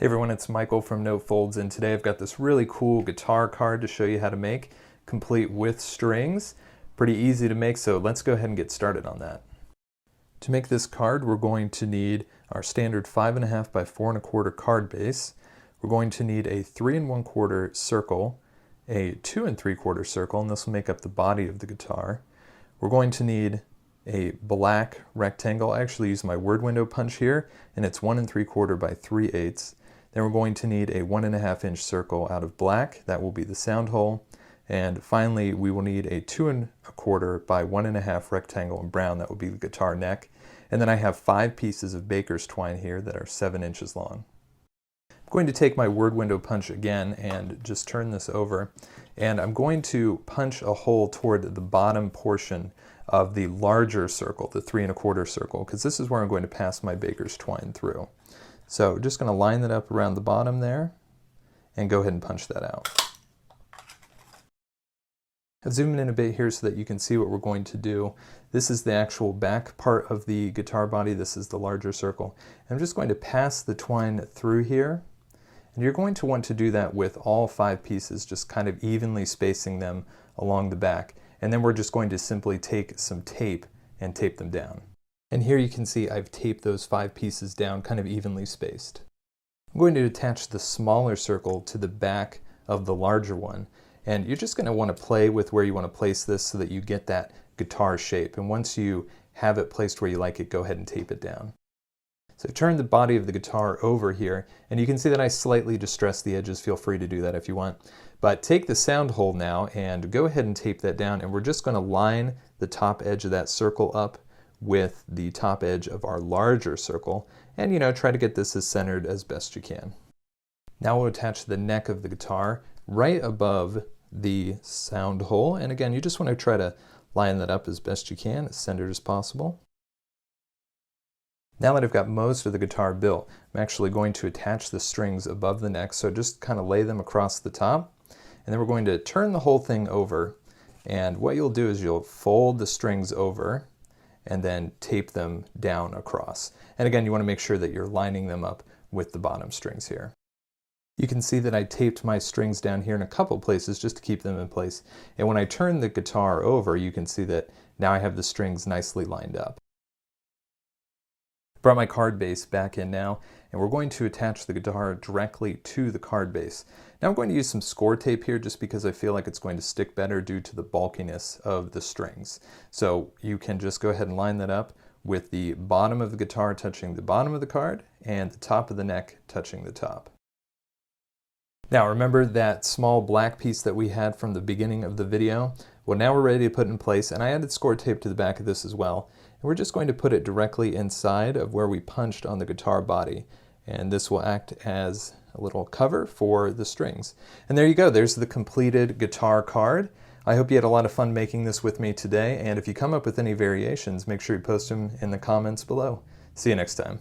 Hey everyone, it's Michael from No Folds, and today I've got this really cool guitar card to show you how to make, complete with strings. Pretty easy to make, so let's go ahead and get started on that. To make this card, we're going to need our standard 5.5 by 4 1/4 card base. We're going to need a 3 1/4 circle, a 2 3/4 circle, and this will make up the body of the guitar. We're going to need a black rectangle. I actually use my word window punch here, and it's 1 3/4 by 3/8. Then we're going to need a 1.5 inch circle out of black. That will be the sound hole. And finally, we will need a 2 1/4 by 1.5 rectangle in brown. That will be the guitar neck. And then I have 5 pieces of baker's twine here that are 7 inches long. I'm going to take my word window punch again and just turn this over. And I'm going to punch a hole toward the bottom portion of the larger circle, the 3 1/4 circle, because this is where I'm going to pass my baker's twine through. So just going to line that up around the bottom there and go ahead and punch that out. I've zoomed in a bit here so that you can see what we're going to do. This is the actual back part of the guitar body. This is the larger circle. And I'm just going to pass the twine through here. And you're going to want to do that with all 5 pieces, just kind of evenly spacing them along the back. And then we're just going to simply take some tape and tape them down. And here you can see I've taped those 5 pieces down kind of evenly spaced. I'm going to attach the smaller circle to the back of the larger one. And you're just going to want to play with where you want to place this so that you get that guitar shape. And once you have it placed where you like it, go ahead and tape it down. So turn the body of the guitar over here, and you can see that I slightly distress the edges. Feel free to do that if you want. But take the sound hole now and go ahead and tape that down, and we're just going to line the top edge of that circle up with the top edge of our larger circle, and try to get this as centered as best you can. Now we'll attach the neck of the guitar right above the sound hole, and again you just want to try to line that up as best you can, as centered as possible. Now that I've got most of the guitar built, I'm actually going to attach the strings above the neck, so just kind of lay them across the top, and then we're going to turn the whole thing over, and what you'll do is you'll fold the strings over and then tape them down across. And again, you want to make sure that you're lining them up with the bottom strings here. You can see that I taped my strings down here in a couple places just to keep them in place. And when I turn the guitar over, you can see that now I have the strings nicely lined up. Brought my card base back in now, and we're going to attach the guitar directly to the card base. Now I'm going to use some score tape here just because I feel like it's going to stick better due to the bulkiness of the strings. So you can just go ahead and line that up with the bottom of the guitar touching the bottom of the card and the top of the neck touching the top. Now remember that small black piece that we had from the beginning of the video? Well, now we're ready to put it in place, and I added score tape to the back of this as well. And we're just going to put it directly inside of where we punched on the guitar body. And this will act as a little cover for the strings. And there you go, there's the completed guitar card. I hope you had a lot of fun making this with me today, and if you come up with any variations, make sure you post them in the comments below. See you next time.